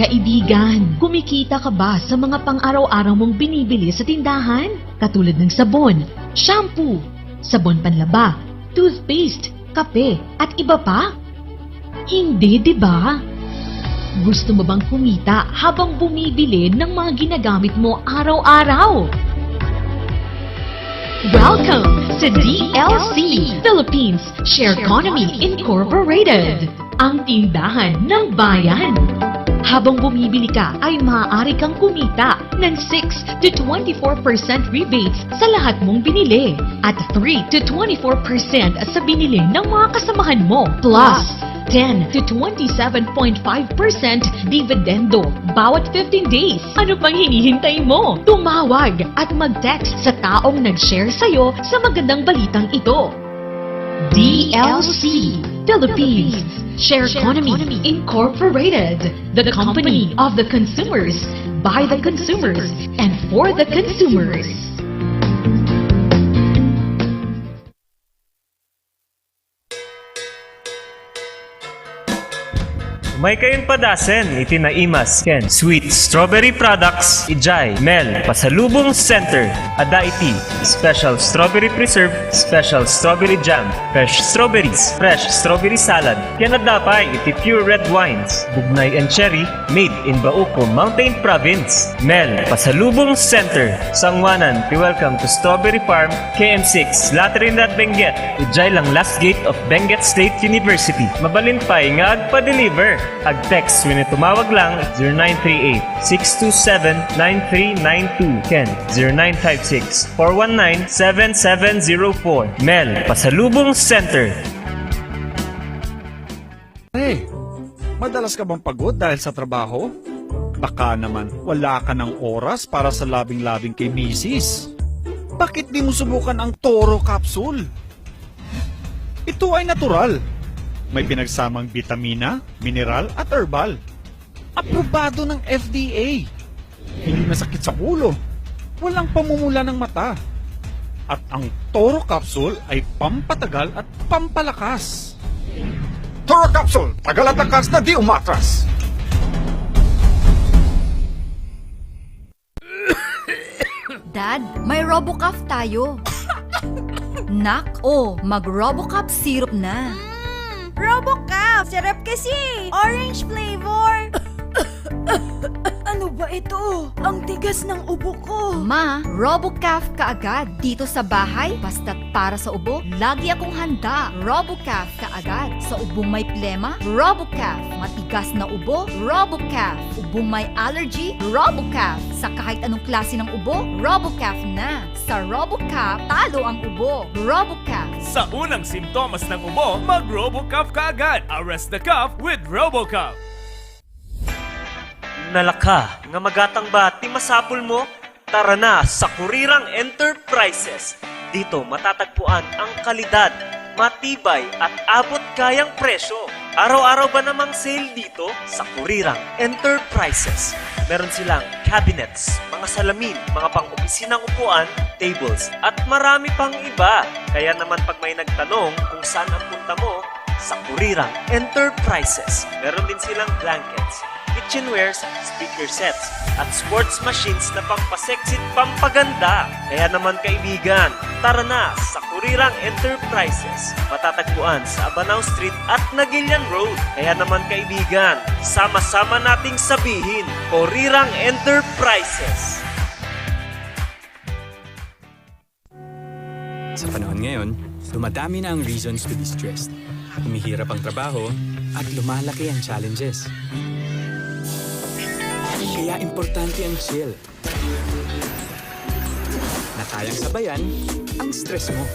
Kaibigan, kumikita ka ba sa mga pang-araw-araw mong binibili sa tindahan? Katulad ng sabon, shampoo, sabon panlaba, toothpaste, kape, at iba pa? Hindi, di ba? Gusto mo bang kumita habang bumibili ng mga ginagamit mo araw-araw? Welcome sa DLC Philippines Share Economy Incorporated, ang tindahan ng bayan. Habang bumibili ka ay maaari kang kumita ng 6 to 24% rebates sa lahat mong binili at 3 to 24% sa binili ng mga kasamahan mo, plus 10 to 27.5% dividendo bawat 15 days. Ano pang hinihintay mo? Tumawag at mag-text sa taong nag-share sa'yo sa magandang balitang ito. DLC Philippines Share Economy Incorporated, the company of the consumers, by the consumers, and for the consumers. May kayong padasen, itinaimas, Ken. Sweet Strawberry Products, Ijay, Mel, Pasalubong Center, Adaiti, Special Strawberry Preserve, Special Strawberry Jam, Fresh Strawberries, Fresh Strawberry Salad, Yanadapay, iti Pure Red Wines, Bugnay and Cherry, made in Bauco, Mountain Province, Mel, Pasalubong Center, Sangwanan, welcome to Strawberry Farm, KM6, Latrinidad, Benguet, Ijay lang last gate of Benguet State University. Mabalin pa'y nga agpa-deliver. Ag-text when tumawag lang 0938-627-9392. Ken, 0956-419-7704. Mel, Pasalubong Center. Hey, madalas ka bang pagod dahil sa trabaho? Baka naman wala ka ng oras para sa labing-labing kay misis. Bakit di mo subukan ang Toro Capsule? Ito ay natural. May pinagsamang bitamina, mineral at herbal. Aprobado ng FDA. Hindi masakit sa ulo. Walang pamumula ng mata. At ang Toro Capsule ay pampatagal at pampalakas. Toro Capsule, tagal at lakas na di umatras. Dad, may RoboCuff tayo. Nak, mag-RoboCuff syrup na. RoboCuff! Sarap kasi! Orange flavor! Ano ba ito? Ang tigas ng ubo ko! Ma, RoboCuff kaagad. Dito sa bahay, basta't para sa ubo, lagi akong handa. RoboCuff kaagad. Sa ubong may plema, RoboCuff. Matigas na ubo, RoboCuff. Ubong may allergy, RoboCuff. Sa kahit anong klase ng ubo, RoboCuff na. Sa RoboCuff, talo ang ubo. RoboCuff. Sa unang simptomas ng ubo, mag-RoboCuff ka agad. Arrest the cough with RoboCuff. Nalaka, nga magatang ba ti masapul mo? Tara na sa Kurirang Enterprises. Dito matatagpuan ang kalidad, matibay at abot kayang presyo. Araw-araw ba namang sale dito sa Kurirang Enterprises? Meron silang cabinets, mga salamin, mga pang-opisinang upuan, tables, at marami pang iba. Kaya naman pag may nagtanong kung saan ang punta mo, sa Kurirang Enterprises. Meron din silang blankets, kitchenwares, speaker sets, at sports machines na pampasexy at pampaganda. Kaya naman kaibigan, tara na sa Kurirang Enterprises. Matatagpuan sa Abanao Street at Nagilian Road. Kaya naman kaibigan, sama-sama nating sabihin, Kurirang Enterprises. Sa panahon ngayon, dumadami na ang reasons to be stressed. Humihirap ang trabaho at lumalaki ang challenges. Kaya importante ang chill. Na kayang sabayan ang stress mo.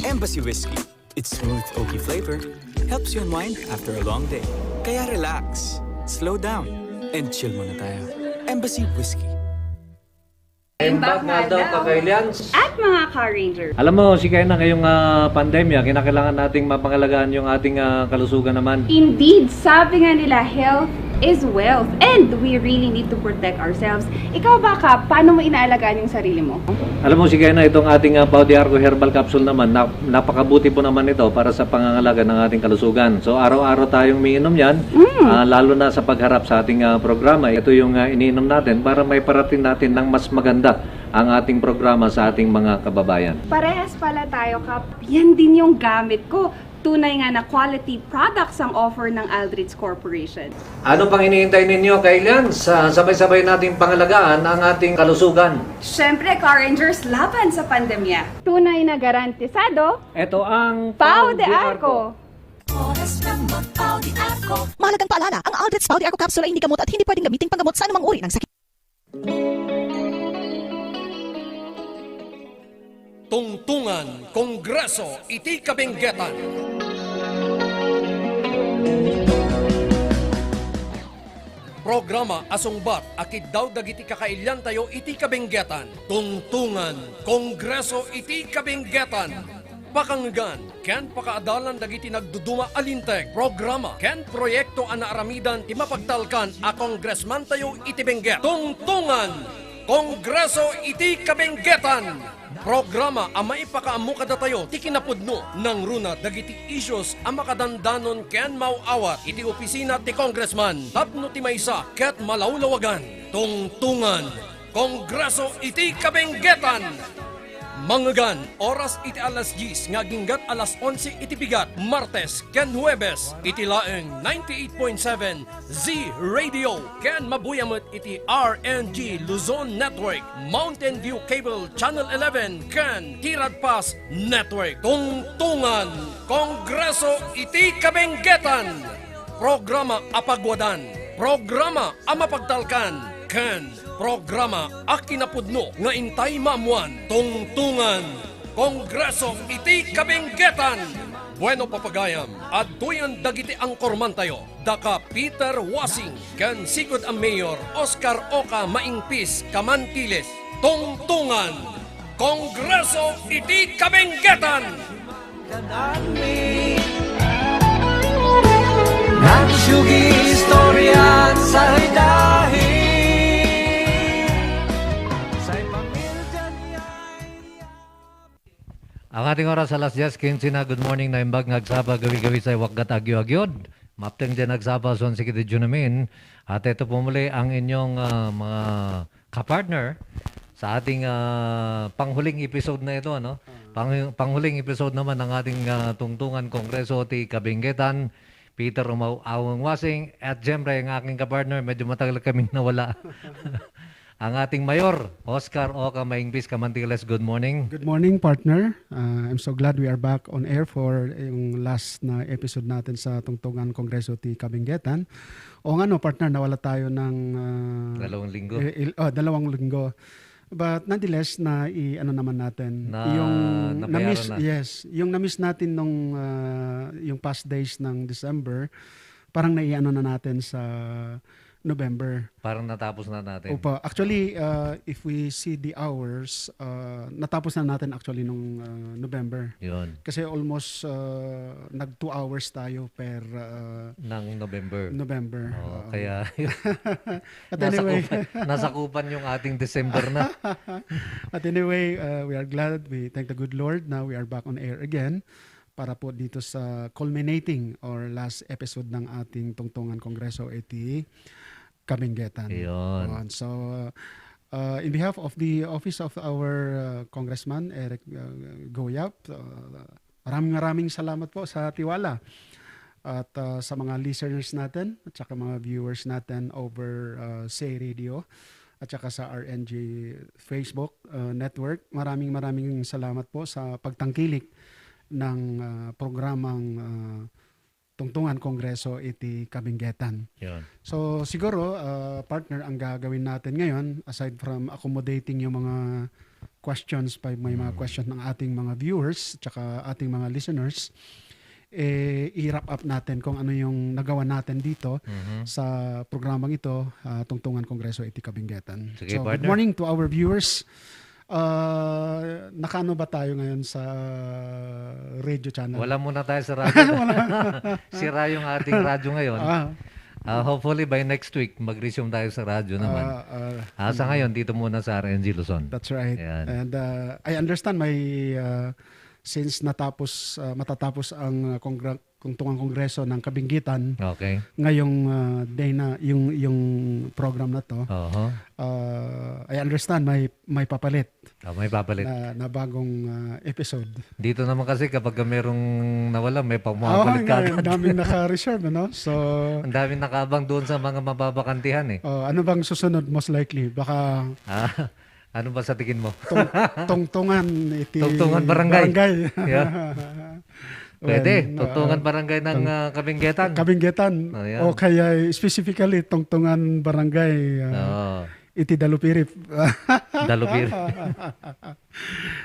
Embassy Whiskey. Its smooth, oaky flavor helps you unwind after a long day. Kaya relax, slow down, and chill muna tayo. Embassy Whiskey. Imbag nga daw ka-Kailians. At mga Car Ranger. Alam mo, kaya na ngayong pandemya, kinakailangan nating mapangalagaan yung ating kalusugan naman. Indeed, sabi nga nila, health is wealth and we really need to protect ourselves. Ikaw ba, Kap, paano mo inaalagaan yung sarili mo? Alam mo si Kena, itong ating Pau de Arco Herbal Capsule naman, napakabuti po naman ito para sa pangangalaga ng ating kalusugan. So araw-araw tayong umiinom yan, lalo na sa pagharap sa ating programa. Ito yung iniinom natin para may parating natin ng mas maganda ang ating programa sa ating mga kababayan. Parehas pala tayo, Kap. Yan din yung gamit ko. Tunay nga na quality products ang offer ng Aldrich Corporation. Ano pang hinihintay ninyo, Kailian? Sabay-sabay nating pangalagaan ang ating kalusugan. Siyempre, Car Rangers, laban sa pandemya. Tunay na garantisado, Ito ang Pau de Arco. Mahalagang paalala, ang Aldrich Pau de Arco Capsule ay hindi gamot at hindi pwedeng gamitin panggamot sa anumang uri ng sakit. Tungtungan Kongreso iti kabenggetan. Programa asungbat akid daw dagiti kakailyan tayo iti kabenggetan. Tungtungan Kongreso iti kabenggetan. Pakanggan, ken pakaadalan dagiti nagduduma alinteg. Programa, ken proyekto anaaramidan ti mapagtalkan a kongresman tayo iti bengget. Tungtungan Kongreso iti kabenggetan. Programa ang maipakaamu kada tayo ti kinapudno ng runa dagiti issues ang makadandanon ken mauawat iti opisina ti congressman tapno ti maysa ket malawlawagan. Tungtungan Kongreso iti kabenggetan. Manggagan, oras iti alas 10, ngaginggat alas 11 iti bigat, Martes, ken Huwebes, iti laeng 98.7 Z Radio, ken mabuyamot iti RNG Luzon Network, Mountain View Cable Channel 11, ken Tirad Pass Network. Tungtungan, Kongreso iti kabenggetan. Programa apagwadan, programa amapagtalkan, ken programa akinapudno nga intay maamuan. Tungtungan Kongreso iti kabenggetan. Bueno papagayam, adtoyan dagiti angkorman tayo. Daka Peter Wasing, ken sigud ang Mayor Oscar Oca Maingpis Kamantiles. Tungtungan Kongreso iti kabenggetan. Nagsugi istorya sa hidahin. Ang ating oras alas 10:15 na. Good morning na imbag nagsaba gawi-gawi sa wakgat agyo-agyod. Mapteng din nagsaba son si Kitty Junamin. At ito po muli ang inyong mga kapartner sa ating panghuling episode na ito. Ano? Panghuling episode naman ng ating tungtungan Kongreso ti Kabenggetan. Peter Awang Wasing at siyempre ang aking kapartner. Medyo matagal kaming nawala. Ang ating mayor, Oscar Oca Maingpis Kamantiles. Good morning. Good morning, partner. I'm so glad we are back on air for yung last na episode natin sa Tungtungan Kongreso ti Kabenggetan. O nga no, partner, nawala tayo ng 2 linggo. 2 linggo. But nonetheless, ano naman natin, nabayaran na. Yes, yung na-miss natin nung yung past days ng December, parang naiano na natin sa November. Parang natapos na natin. Opo. Actually, if we see the hours, natapos na natin actually nung November. Yun. Kasi almost nag 2 hours tayo per ng November. Oh, kaya But anyway, nasakupan yung ating December na. But anyway, we are glad. We thank the good Lord. Now we are back on air again para po dito sa culminating or last episode ng ating Tungtungan Kongreso iti Kabenggetan. So, in behalf of the office of our Congressman Eric Goyap, maraming salamat po sa tiwala at sa mga listeners natin at saka mga viewers natin over Say Radio at saka sa RNG Facebook network. Maraming salamat po sa pagtangkilik ng programang Tungtungan Kongreso iti Kabenggetan. So siguro, partner, ang gagawin natin ngayon, aside from accommodating yung mga questions, may mga questions ng ating mga viewers at saka ating mga listeners, i-wrap up natin kung ano yung nagawa natin dito sa programang ito, Tungtungan Kongreso iti Kabenggetan. Sige, so partner. good morning to our viewers. Nakano ba tayo ngayon sa radio channel? Wala muna tayo sa radyo. Sira yung ating radyo ngayon. Hopefully by next week, mag-resume tayo sa radyo naman. Sa ngayon, dito muna sa RNG Luzon. That's right. Yan. And I understand since matatapos ang Tungtungan Kongreso ng Kabinggitan, Okay. ngayong day na yung program na to, I understand may papalit May papalit. na bagong episode. Dito naman kasi kapag merong nawala, may pamapalit ka Ang agad. daming naka-reserve, no? So, Ang daming nakabang doon sa mga mababakantihan eh. ano bang susunod most likely? Baka Ano ba sa tingin mo? tungtungan Tungtungan barangay. Yeah. Pwede. Well, Tungtungan barangay ng Kabinggetan. Kabinggetan. Ayan. O kaya specifically tungtungan barangay iti Dalupirip. Dalupirip.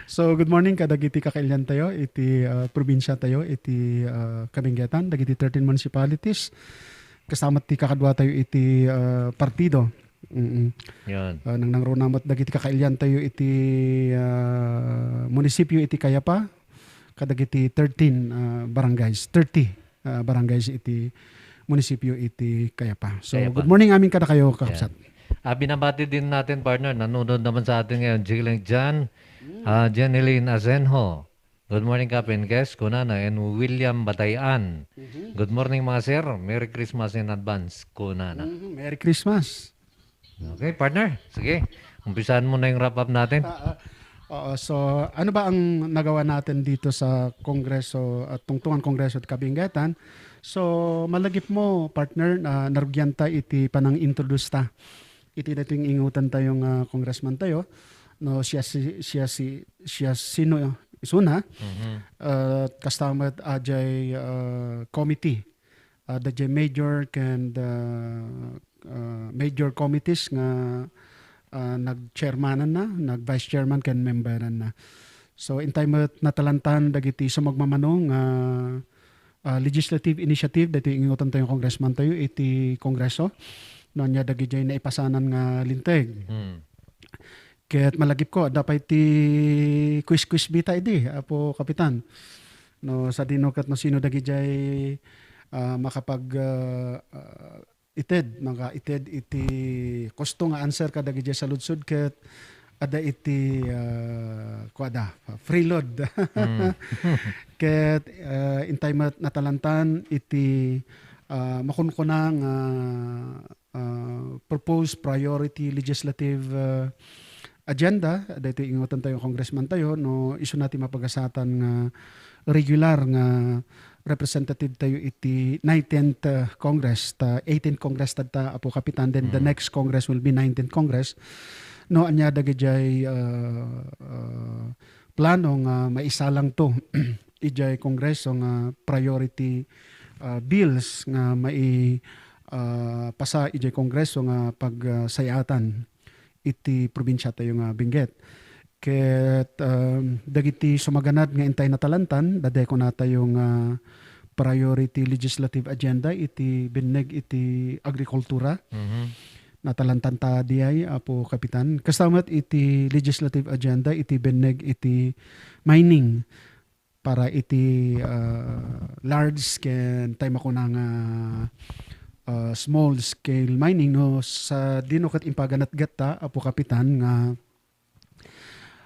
So good morning kadagiti kakailyan tayo iti probinsya tayo iti Kabinggetan dagiti 13 municipalities kasama ti kakadwa tayo iti partido. Yan. Nang nangrunamot dagiti kakailyan tayo iti munisipyo iti Kayapa kadagiti 13 barangays 30 barangays iti munisipyo iti Kayapa. So Kayapa. good morning amin kada kayo kakapsat. Binabati din natin, partner. Nanonood naman sa atin ngayon. Janeline Azenho. Good morning, Captain Guest, Kunana, and William Batayan. Good morning, mga sir. Merry Christmas in advance, Kunana. Merry Christmas. Okay, partner. Sige. Umpisahan mo na yung wrap-up natin. So ano ba ang nagawa natin dito sa Kongreso at Tungtungan Kongreso at Kabinggetan? So malagip mo, partner, na narugyanta iti panang introduce ta. Iti dating ingutan tayong congressman tayo. No, siya sino isuna. Kastamat ajay committee. Dajay major committees nga nag-chairmanan na, nag-vice chairman ken memberan na. So in time natalantan dagiti sumagmamanong legislative initiative dati ingutan tayong congressman tayo iti kongreso. No nya dagiti na ipasanan nga linteg. Ket malagip ko dapat ti quiz bita idi apo kapitan. No sa dinokat no sino dagiti makapag ited iti kosto nga answer kada gidya sa ludsud ket ada iti freeload ket in time natalantan iti makunkunang proposed priority legislative agenda dito ingutan tayo congressman tayo no isu natin mapagasatan nga regular nga representative tayo iti 19th Congress, 18th Congress ta apo kapitan, then the next Congress will be 19th Congress. No, anya dagijay plano nga maisalang to ijay Kongreso nga priority bills nga pasa ijay Kongreso nga pagsayatan iti probinsya tayo nga Benguet. Ket dagiti sumaganad nga intay natalantan dadeko na tayong priority legislative agenda iti bineg iti agrikultura. Natalantan ta diay apo kapitan. Kastamat iti legislative agenda iti bineg iti mining para iti large ken tay makunang small scale mining no sa dinokat impaganat gatta apo kapitan nga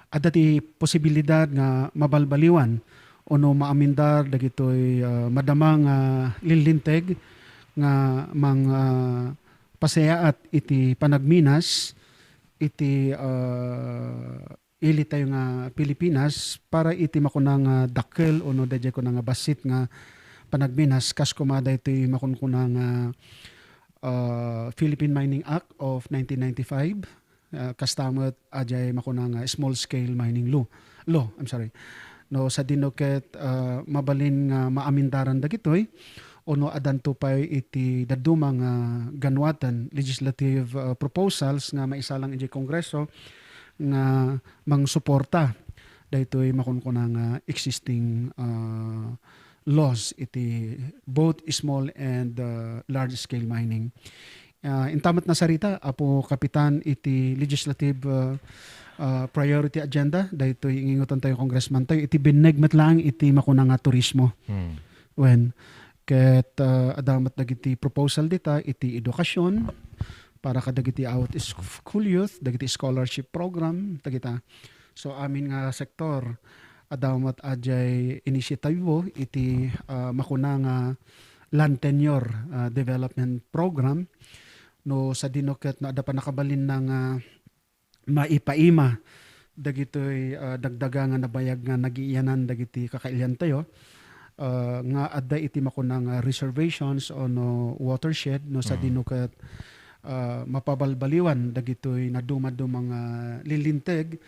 adati posibilidad nga mabalbaliwan o no maamindar dagitoy madamang lilinteg nga pasayaat iti panagminas iti ili tayo nga Pilipinas para iti makunang dakkel o no dadya ko nga basit nga panagminas kas kumada iti makunkunang Philippine Mining Act of 1995 kastamat ajay makunang small scale mining law. No sa dinoket mabalin nga maamindaran dagitoy ono adanto pay iti dadumang ganwatan legislative proposals nga maisalang iti Kongreso nga mangsuporta daytoy makunkunang existing laws iti both small and large scale mining. Intamat na sarita apo kapitan iti legislative priority agenda daytoy ingutan tayo congressman tayo iti bineg met lang iti makunang turismo. When Ket adamat dagiti proposal dita iti edukasyon para kadagiti out school youth, dagiti scholarship program dagita. So amin nga sektor adamat ajay inisyatibo iti makuna nga land tenure development program no sa dinoket na ada pa nakabalin na nga maipaima dagitoy dagdaga nga nabayag nga nagiiyanan dagiti kakailyan tayo. Nga adda iti makunang reservations o no watershed no sa dinukat mapabalbaliwan dagitoy na dumadumang lilinteg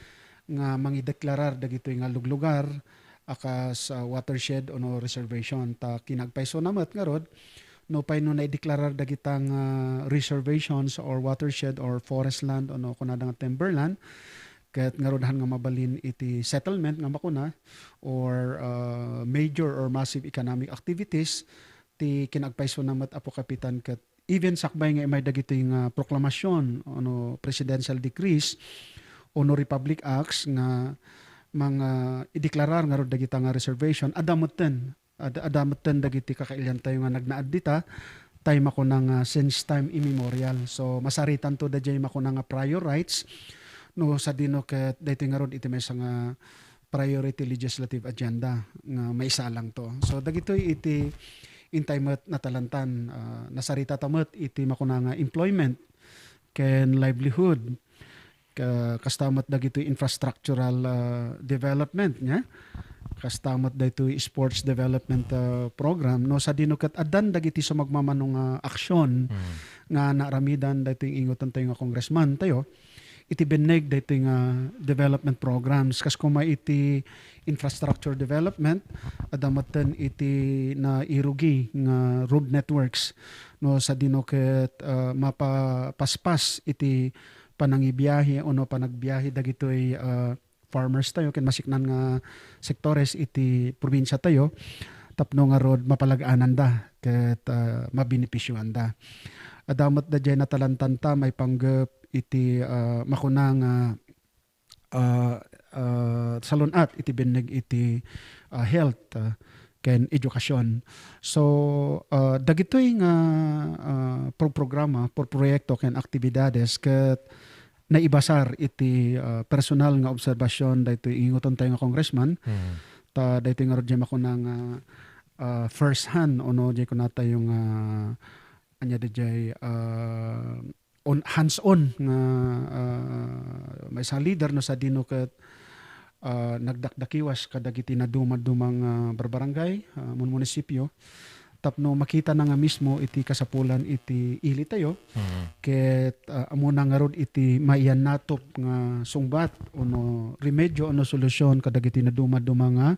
nga mangideklarar dagitoy nga luglugar akas watershed o no reservation ta kinagpayso namat nga rod no pay no naideklarar dagitang reservations or watershed or forest land o no kunadang timberland ket ngarodhan nga mabalin iti settlement nga makuna or major or massive economic activities ti kinagpayso namat apo kapitan ket even sakbay nga may dagiti nga proklamasyon ono presidential decrees ono republic acts nga mga ideklarar nga rod dagita nga reservation adamoten dagiti kakailyan tayo nga nagnaad dita tay makunang since time immemorial so masaritan to dayjay makunang prior rights no sa dino ket daytoy nga rod iti may nga priority legislative agenda nga maisalang to. So dagitoy iti intay met natalantan nasarita tamet iti makuna nga employment ken livelihood kastamat dagitoy infrastructural development nya kastamat daytoy sports development program no sa dino ket addan dagiti sumagmamanong aksyon nga naramidan daytoy ingutan tayo nga congressman tayo iti beneg dito nga development programs kas kuma iti infrastructure development adamatan iti na irugi nga road networks no sa dino ket mapapaspas iti panangibiyahe o no panagbiyahe dagitoy farmers tayo ken masiknan nga sektores iti probinsya tayo tapno nga road mapalag-anan da ket mabenepisyoan da adamat da jay natalantan ta may panggep iti makunang salunat iti bineg iti health ken edukasyon. So dagitoy nga programa por proyekto ken aktibidades ket naibasar iti personal nga obserbasyon daytoy inguton tayo nga congressman ta daytoy nga rodya makunang first hand ono jay kunata yung anya dayjay hands-on nga may isang leader no sa dino ket nagdakdakiwas kadagiti na dumang barbarangay munisipyo tapno makita na nga mismo iti kasapulan iti ili tayo ket amo na nga rod iti maiyan natop nga sungbat ono remedyo ono solusyon kadagiti na dumang nga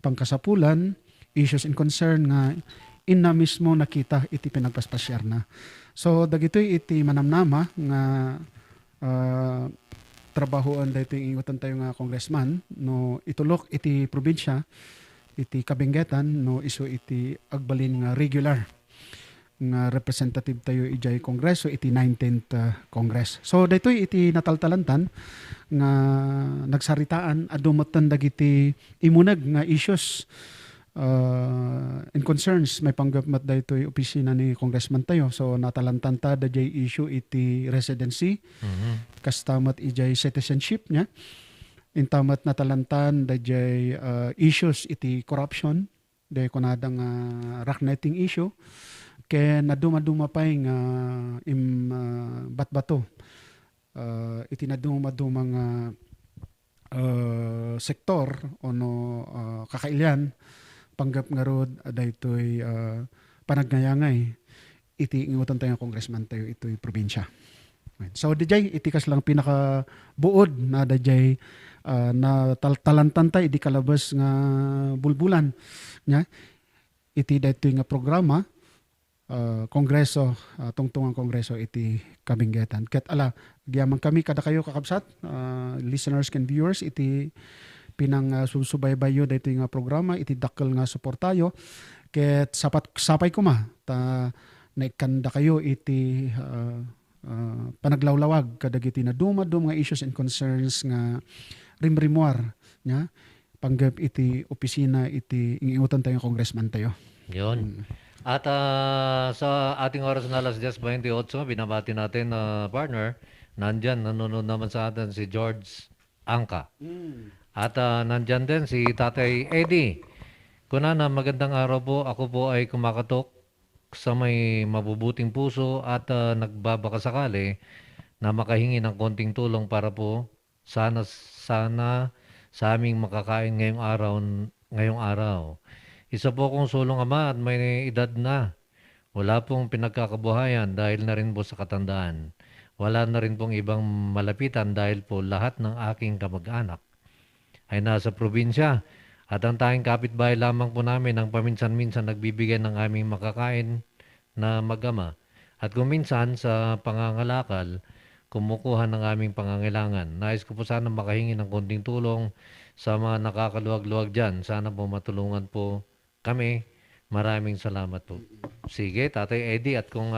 pangkasapulan issues and concern nga inna mismo nakita iti pinagpaspasyar na. So dagitoy iti manamnama nga trabahoan daytoy ingutan tayo nga congressman no itulok iti probinsya iti Kabenguetan no isu iti agbalin nga regular nga representative tayo ijay kongreso iti 19th Congress. So daytoy iti nataltalantan nga nagsaritaan adumoten dagiti imuneg nga issues and concerns may panggapmat daytoy opisina ni congressman tayo so natalantan ta dayjay issue iti residency kastamat ijay citizenship nya intamat natalantan dayjay issues iti corruption day kunadang racknetting issue ken naduma pay nga batbato iti naduma-dumang sektor ono kakailyan panggap nga rod daytoy panagnayangay iti ingutan tayo congressman tayo ito'y probinsya. So dijay iti kas lang pinaka buod na dijay na talantan tayo iti kalabas nga bulbulan nya iti daytoy nga programa kongreso tungtungang kongreso iti Kabenguetan. Ket ala giyaman kami kada kayo kakabsat listeners and viewers iti pinang susubaybayo daytoy nga programa iti dakkel nga suportayo ket sapay kuma ta naikanda kayo iti panaglawlawag kadagiti na dumadum nga issues and concerns nga rimrimuar nya panggap iti opisina iti ingutan tayo congressman tayo. Yon. At sa ating oras na alas 10:28, binabati natin na partner, nandyan, nanonood naman sa atin si George Angka. At nandyan din si Tatay Eddie. Kunana, magandang araw po. Ako po ay kumakatok sa may mabubuting puso at nagbabakasakali na makahingi ng konting tulong para po sana sa aming makakain ngayong araw. Isa po akong sulong ama at may edad na. Wala pong pinagkakabuhayan dahil na rin po sa katandaan. Wala na rin pong ibang malapitan dahil po lahat ng aking kamag-anak ay nasa probinsya. At ang tanging kapitbahay lamang po namin ang paminsan-minsan nagbibigay ng aming makakain na mag-ama. At kung minsan sa pangangalakal, kumukuha ng aming pangangailangan. Nais ko po sana makahingi ng konting tulong sa mga nakakaluwag-luwag dyan. Sana po matulungan po kami. Maraming salamat po. Sige, Tatay Eddie, at kung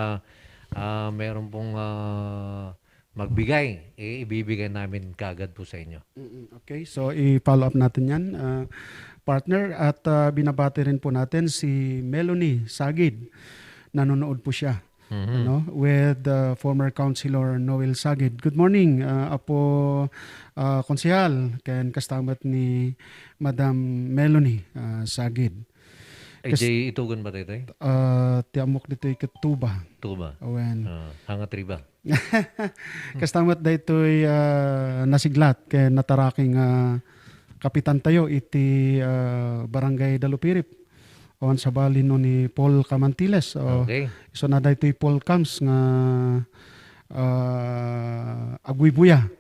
meron pong magbigay, ibibigay namin kagad po sa inyo. Okay, so i-follow up natin yan, partner. At binabati rin po natin si Melanie Sagid. Nanonood po siya. With former Councilor Noel Sagid. Good morning, Apo Konsehal, ken kastamat ni Madam Melanie Sagid. Jay itugon ba tayo? Tiamok dito Tuba. Tuba. Awen. Hanga triba. Kastamat dito'y nasiglat kay nataraking kapitan tayo iti Barangay Dalupirip. Owan sa bali no ni Paul Camantiles. Okay. So na dito'y Paul Camps nga agwibuya.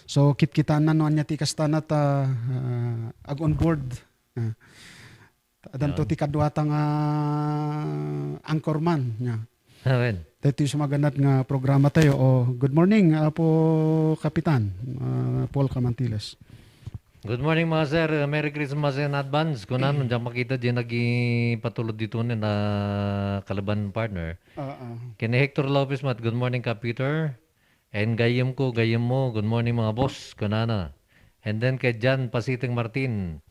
So kit-kitaan na noan niya ti kastanat ag on board. Adan to ti kadwata nga anchorman niya. Amen. Dito yung sumaganat nga programa tayo. Good morning, po Kapitan Paul Camantiles. Good morning mga sir. Merry Christmas in advance. Kung naman dyan makita dyan nagipatulod dito na kalaban partner. Kini Hector Lopez mat. Good morning ka Peter. And gayam mo. Good morning mga boss. Kunana. And then kay Jan Pasiting Martin.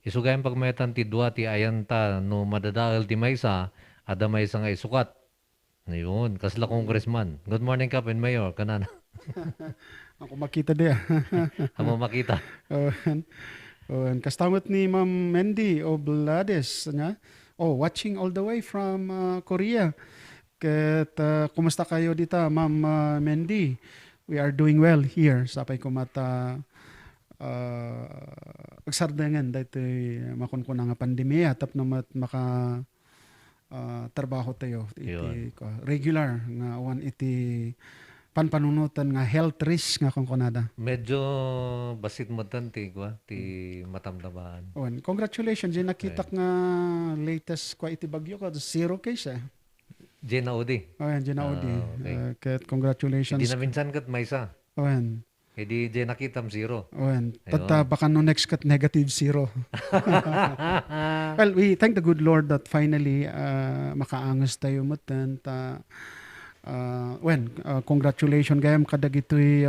Isugayan pagmetan ti dua ti ayanta no madadagal ti maysa ada maysa nga isukat. Ayun, kasla congressman. Good morning Captain Mayor, kanana. Ako makita dia. Amo makita. Kastamot ni Ma'am Mendy Oblades nya. Watching all the way from Korea. Ket kumusta kayo dito, Ma'am Mendy? We are doing well here. Sapay ko mata agsardengan dahito makunkuna nga pandemya tap na maka trabaho tayo iti regular nga awan iti panpanunutan nga health risk nga kunkunada. Medyo basit mo ti matamdaman. Congratulations, di nakitak nga latest kwa iti bagyo ka 0 case Jenaudi. Jenaudi. Congratulations. Hindi na minsan kat may isa. Hindi dyan nakitam 0. Baka no next cut negative 0. Well, we thank the good Lord that finally makaangas tayo mutan. Congratulations gayam kadagitoy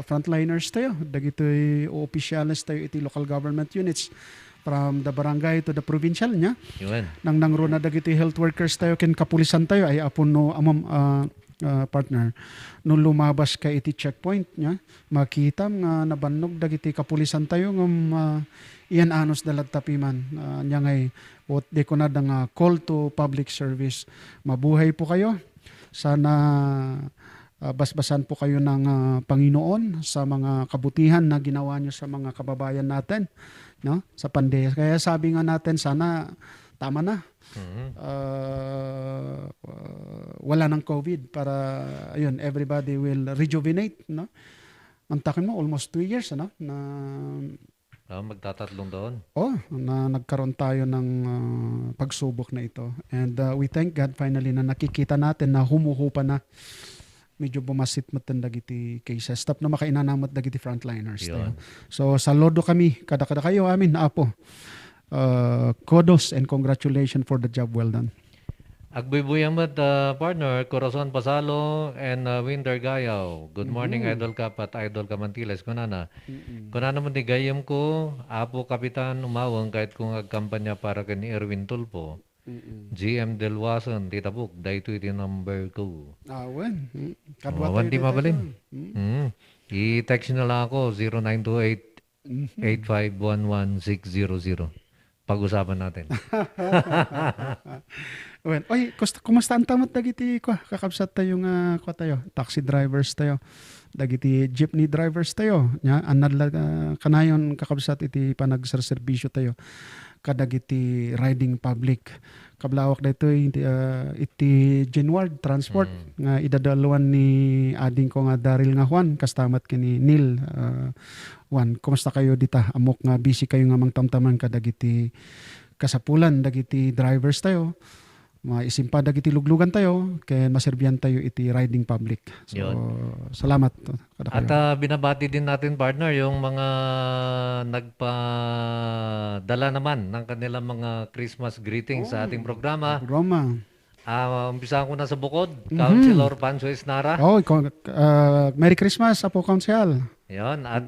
frontliners tayo. Dagitoy opisyalis tayo iti local government units from the barangay to the provincial nya. Nang nangro na dagitoy health workers tayo ken kapulisan tayo ay apon no amam partner nung lumabas ka iti checkpoint nya makita nga nabannog dagiti kapulisan tayo ngam iyan anos dalat tapiman nya ngay what de ko na nga call to public service. Mabuhay po kayo, sana basbasan po kayo ng Panginoon sa mga kabutihan na ginawa niyo sa mga kababayan natin, no, sa pandemya. Kaya sabi nga natin sana tama na. Wala ng COVID para ayun, everybody will rejuvenate, no? Mantakin mo almost 2 years na magtatatlong taon. Na nagkaroon tayo ng pagsubok na ito. And we thank God finally na nakikita natin na humuhupa na. Medyo bumasit matan dagiti cases. Stop na makainanamot dagiti frontliners tayo. So saludo kami kada kayo amin na apo. Kudos and congratulations for the job well done. Agbibuyang partner, Corazon Pasalo and Winter Gayaw. Good morning, Idol Cap at Idol Camantiles. Kunana mo ni gayam ko, Apo Kapitan umawang kahit kung agkampanya para kay ni Erwin Tulpo. GM Delwason, Tita Book, dahito iti number ko. Awan. Awan di mabalin. I-text nyo lang ako, 0928-8511-600. Pag-usapan natin. Well, oy, kumusta ang tamot dagiti ko? Kakabsat tayo nga ko tayo, taxi drivers tayo. Dagiti jeepney drivers tayo. Nya anad kanayon kakabsat iti panagserserbisyo tayo. Kadagiti riding public. Kablawak dito iti Genward Transport nga idadaluan ni ading ko nga Daryl nga Juan kastamat kini Neil Juan. Kumusta kayo dita? Amok nga busy kayo nga mangtamtaman kadagiti kasapulan dagiti drivers tayo. Maisimpa dagiti luglugan tayo kaya maserbihan tayo iti riding public. So salamat kada kayo. At binabati din natin, partner, yung mga nagpadala naman ng kanilang mga Christmas greetings sa ating programa. Umpisahan ko na sa bukod, Councilor Pancho Esnara. Merry Christmas, Apo Council. Yon, at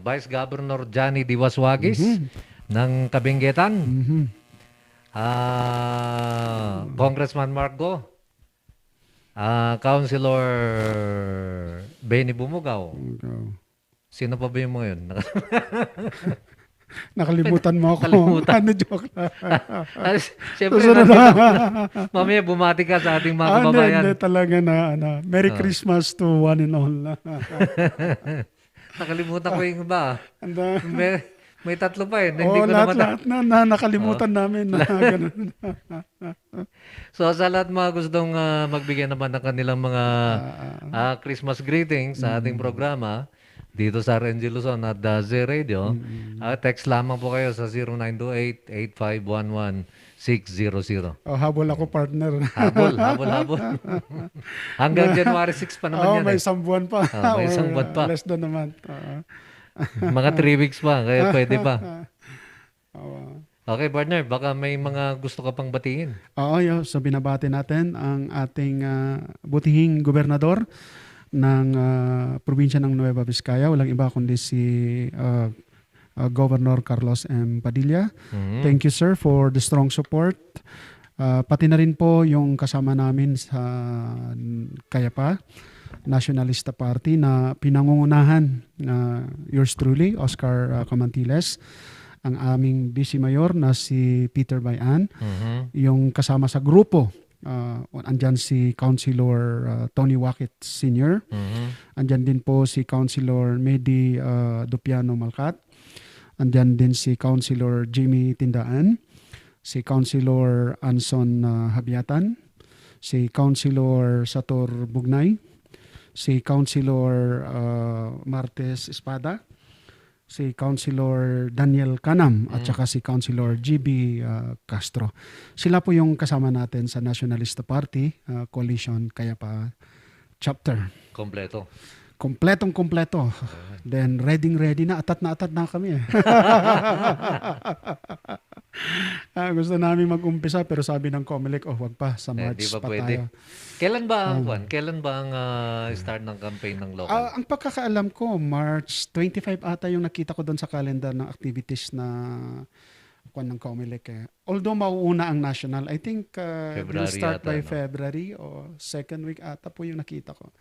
Vice Governor Johnny Diwaswagis ng Kabingetan. Congressman Marco, Councilor Benny Bumugaw. Sino pa ba yung mga yun? Nakalimutan mo ako. Ano joke lang. Siyempre, mamaya bumati ka sa ating mga kababayan. Hindi talaga na. Merry Christmas to one and all. Nakalimutan ko yung iba. May tatlo pa eh. Lahat na nakalimutan namin. So sa lahat mga gustong magbigay naman ng kanilang mga Christmas greetings sa ating programa dito sa RNG Luzon at Z Radio, text lamang po kayo sa 0928-8511-600. Habol ako, partner. Habol. Hanggang January 6 pa naman yan. May isang buwan pa. May isang buwan pa. Less than naman. Mga 3 weeks pa, kaya pwede pa. Okay, partner, baka may mga gusto ka pang batiin. So binabati natin ang ating butihing gobernador ng probinsya ng Nueva Vizcaya. Walang iba kundi si Governor Carlos M. Padilla. Thank you, sir, for the strong support. Pati na rin po yung kasama namin sa Kayapa Nationalista Party na pinangungunahan yours truly, Oscar Camantiles, ang aming vice mayor na si Peter Bayan, yung kasama sa grupo, andyan si Councilor Tony Wakit Sr., andyan din po si Councilor Medi Dupiano Malcat, andyan din si Councilor Jimmy Tindaan, si Councilor Anson Habiatan, si Councilor Sator Bugnay, si Councilor Martes Espada, si Councilor Daniel Canam, at saka si Councilor GB Castro. Sila po yung kasama natin sa Nationalista Party, Coalition Kayapa Chapter. Kompleto. Kompletong-kompleto. Then ready na kami. Gusto namin mag-umpisa pero sabi ng COMELEC, wag pa, sa March pa pwede. tayo. Kailan ba ang start ng campaign ng local? Ang pagkakaalam ko, March 25 ata yung nakita ko doon sa calendar ng activities na ng COMELEC. Although mauuna ang national, I think we'll start by February o second week ata po yung nakita ko.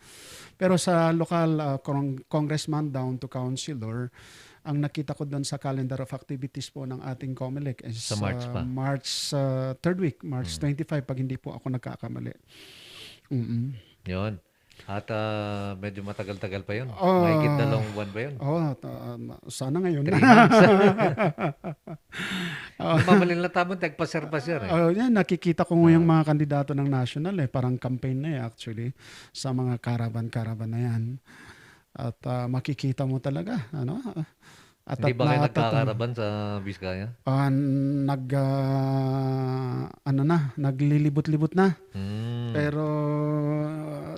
Pero sa local congressman down to councilor, ang nakita ko doon sa calendar of activities po ng ating COMELEC is sa March pa. March third week, March 25 pag hindi po ako nagkakamali. Yun. At medyo matagal-tagal pa yun. Mahigit 2 buwan ba yun? Sana ngayon. 3 months. Mamalin lang tamo, tagpasir-pasir eh. Yan, nakikita ko yung mga kandidato ng national parang campaign na actually sa mga caravan na yan. At makikita mo talaga, At hindi ba kayo nagkakaraban sa Vizcaya? Naglilibot-libot na. Pero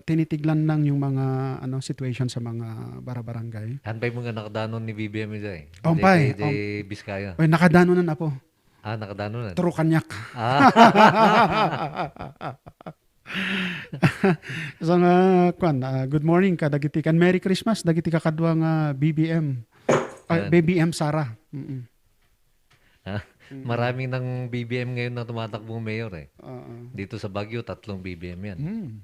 tinitiglan lang yung mga situation sa mga barabarangay. Hanpay mo nga nakadanon ni BBM dyan eh. Ompay. Vizcaya. Nakadanon na po. Nakadanon na. Turo kanyak. So good morning kadagitikan. Merry Christmas dagiti kakadwa nga BBM. BBM Sara. Maraming ng BBM ngayon na tumatakbong mayor eh. Oo. Dito sa Baguio, 3 BBM yan. Mm.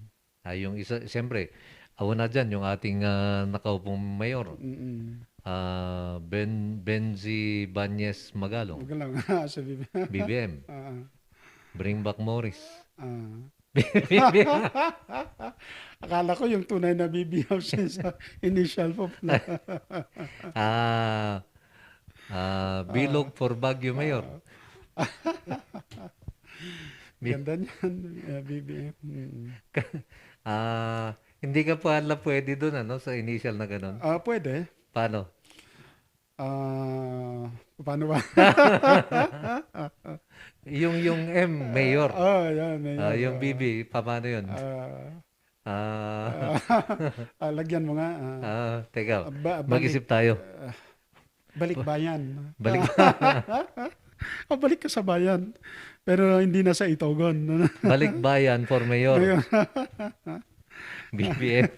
Yung isa, siyempre, una dyan, yung ating nakaupong mayor. Benzi Banyes Magalo. Huwag lang sa BBM. BBM. Bring back Morris. Akala ko yung tunay na BBM siya sa initial po. Bilog for Baguio Mayor. Ganda niyan, BBM. Hindi ka pala pwede doon sa initial na ganun. Pwede. Paano? Paano ba? yung M, Mayor. Yan, Mayor. Yung BB, paano yun? Lagyan mo nga. Teka, mag-isip tayo. Balik bayan. Balik balik ka sa bayan. Pero hindi na sa Itogon. Balik bayan for Mayor. BBM.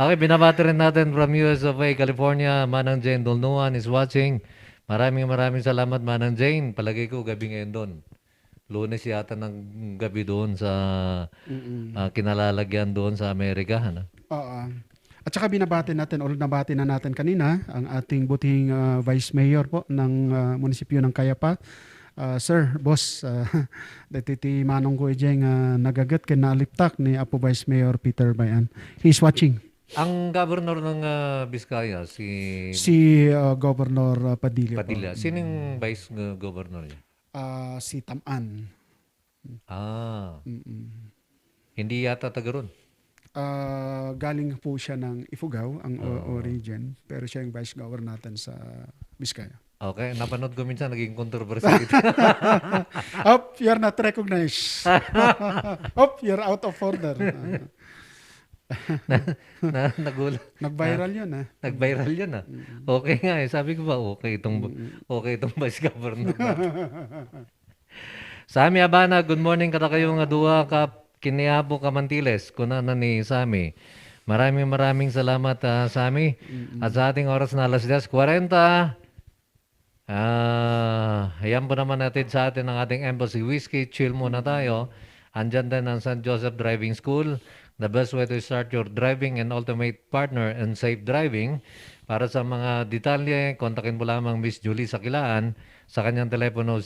Okay, binabati rin natin from US of A, California. Manang Jane Dolnuan is watching. Maraming salamat, Manang Jane. Palagay ko, gabi ngayon doon. Lunes yata ng gabi doon sa kinalalagyan doon sa Amerika. Oo. At saka binabati natin, o nabati na natin kanina, ang ating buting Vice Mayor po ng munisipyo ng Cayapa. Sir, boss, datiti manong ko ijeng nagagat kinaliptak ni Apo Vice Mayor Peter Bayan. He's watching. Ang governor ng Vizcaya, si Governor Padilla. Padilla. Sinong vice governor niya? Si Taman. Hindi yata taga ron. Galing po siya ng Ifugao, ang origin. Pero siya yung vice governor natin sa Vizcaya. Okay, napanood ko minsan, naging controversy ito. You're not recognized. You're out of order. Nagulat. Nag-viral yun, Nag-viral yun, Okay nga Sabi ko ba, okay itong vice governor. Sami Abana, good morning kada kayo nga duwa ka Kiniabo Kamantiles, kunana ni Sami. Maraming salamat, Sami. At sa ating oras na alas 10:40, ayan po naman natin sa atin ang ating Embassy Whiskey. Chill muna tayo. Andyan din ang St. Joseph Driving School. The best way to start your driving and ultimate partner in safe driving. Para sa mga detalye, kontakin mo lamang Miss Julie Sakilaan sa kanyang telepono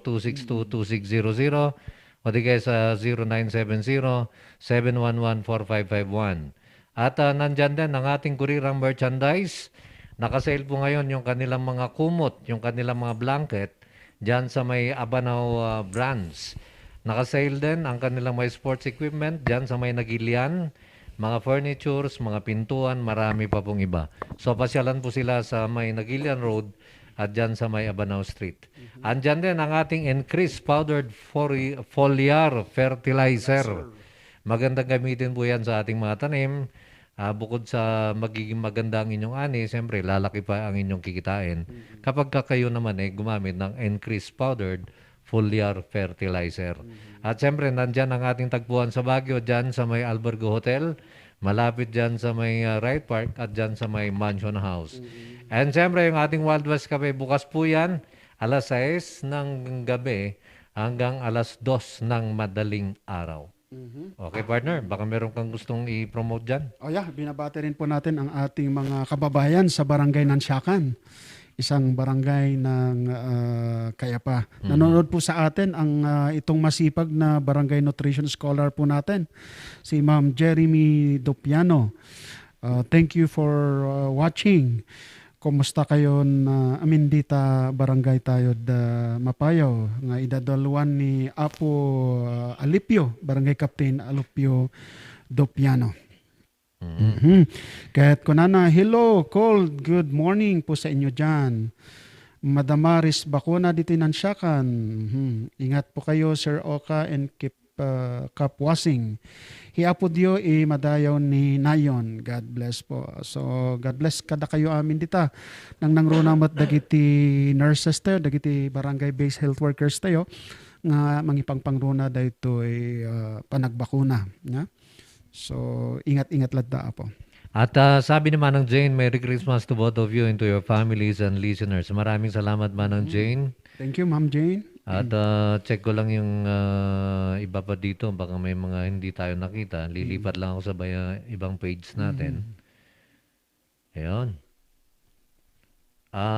0930-262-2600 o di kaya sa 0970-711-4551. At nandyan din ang ating kurirang merchandise. Nakasale po ngayon yung kanilang mga kumot, yung kanilang mga blanket dyan sa may Abanaw brands. Nakasale din ang kanilang may sports equipment dyan sa may Nagilian, mga furnitures, mga pintuan, marami pa pong iba. So pasyalan po sila sa may Nagilian Road at dyan sa may Abanaw Street. Andyan din ang ating increased powdered foliar fertilizer. Magandang gamitin po yan sa ating mga tanim. Bukod sa magiging maganda ang inyong ani, siyempre lalaki pa ang inyong kikitain. Kapag kayo naman gumamit ng increased powdered foliar fertilizer. At siyempre, nandyan ang ating tagpuan sa Baguio, dyan sa may Albergo Hotel, malapit dyan sa may Wright Park, at dyan sa may Mansion House. And siyempre, yung ating Wild West Cafe, bukas po yan, alas 6 ng gabi hanggang alas 2 ng madaling araw. Okay, partner, baka meron kang gustong i-promote dyan? Binabati rin po natin ang ating mga kababayan sa barangay ng Siakan. Isang barangay ng Cayapa. Nanonood po sa atin ang itong masipag na barangay nutrition scholar po natin, si Ma'am Jeremy Dopiano. Thank you for watching. Kumusta kayo dita barangay tayo da Mapayaw nga idadaluan ni Apo Alipio, barangay Captain Alipio Dopiano. Kahit kunana, hello, cold, good morning po sa inyo dyan. Madamaris Bakuna dito nansyakan. Ingat po kayo, Sir Oka, and keep kapwasing. Hiapodyo madayaw ni Nayon. God bless po. So, God bless kada kayo amin dita. Nang nangruna mat dagiti nurses tayo, dagiti barangay-based health workers tayo, nga mangipangpangruna dahito panagbakuna. Yeah? So, ingat-ingat ladda po. At sabi ni Manang Jane, Merry Christmas to both of you and to your families and listeners. Maraming salamat, Manang Jane. Thank you, Ma'am Jane. At check ko lang yung iba pa dito. Baka may mga hindi tayo nakita. Lilipat lang ako sa ibang page natin. Ayun.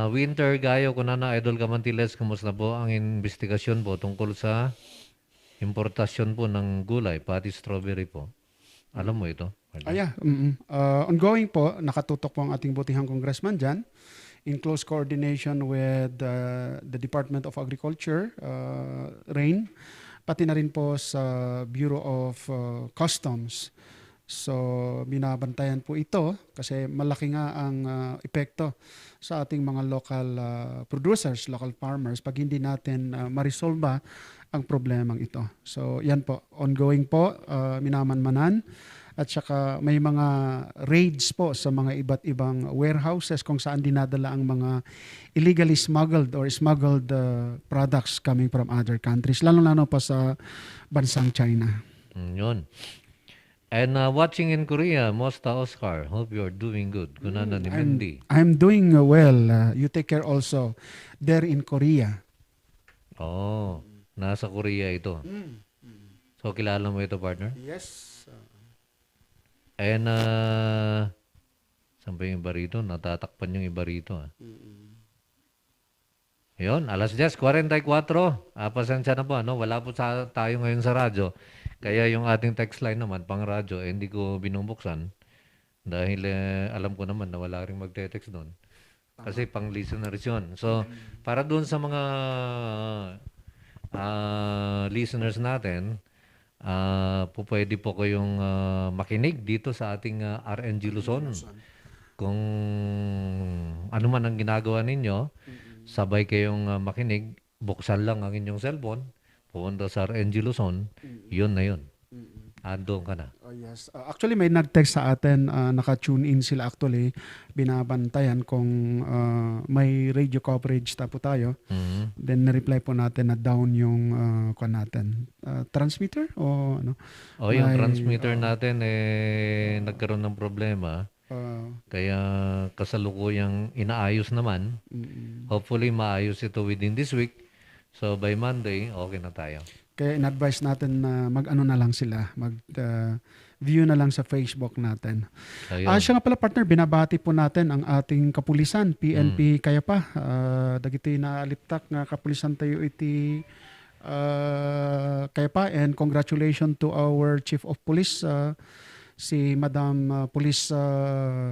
Winter Gayo, kunana Idol Camantiles, kumusta po ang investigasyon po tungkol sa importasyon po ng gulay, pati strawberry po? Alam mo ito? Ongoing po, nakatutok po ang ating butihang congressman dyan in close coordination with the Department of Agriculture, RAIN, pati na rin po sa Bureau of Customs. So, binabantayan po ito kasi malaki nga ang epekto sa ating mga local producers, local farmers pag hindi natin marisolba ang problemang ito. So, yan po. Ongoing po, minamanmanan. At saka may mga raids po sa mga iba't ibang warehouses kung saan dinadala ang mga illegally smuggled or smuggled products coming from other countries, lalo-lalo pa sa bansang China. Yun. And watching in Korea, Mosta Oscar, hope you're doing good. Kunana ni Mendy. I'm doing well. You take care also there in Korea. Oh, nasa Korea ito. So, kilala mo ito, partner? Yes. And, saan ba yung iba rito? Natatakpan yung iba rito. Yun, alas 10:44. Pasensya na po, ano? Wala po tayo ngayon sa radyo. Kaya yung ating text line naman, pang radyo, hindi ko binubuksan. Dahil alam ko naman na wala rin magte-text doon. Kasi pang listeners yun. So, para doon sa mga listeners natin, pwede po kayong makinig dito sa ating RNG Luzon. Kung ano man ang ginagawa ninyo, sabay kayong makinig, buksan lang ang inyong cellphone, pupunta sa RNG Luzon, yun na yun. Andun ka na. Oh, yes. Actually, may nag-text sa atin, naka-tune in sila actually, binabantayan kung may radio coverage po tayo. Then, na-reply po natin na down yung natin. Transmitter? O ano? Yung transmitter natin, nagkaroon ng problema. Kaya kasalukuyang inaayos naman. Hopefully, maayos ito within this week. So, by Monday, okay na tayo. Kaya in-advise natin na mag-ano na lang sila, mag-view na lang sa Facebook natin. Siya nga pala, partner, binabati po natin ang ating kapulisan, PNP Kayapa. Dagiti na aliptak nga kapulisan tayo iti Kayapa, and congratulations to our Chief of Police, si Madam Police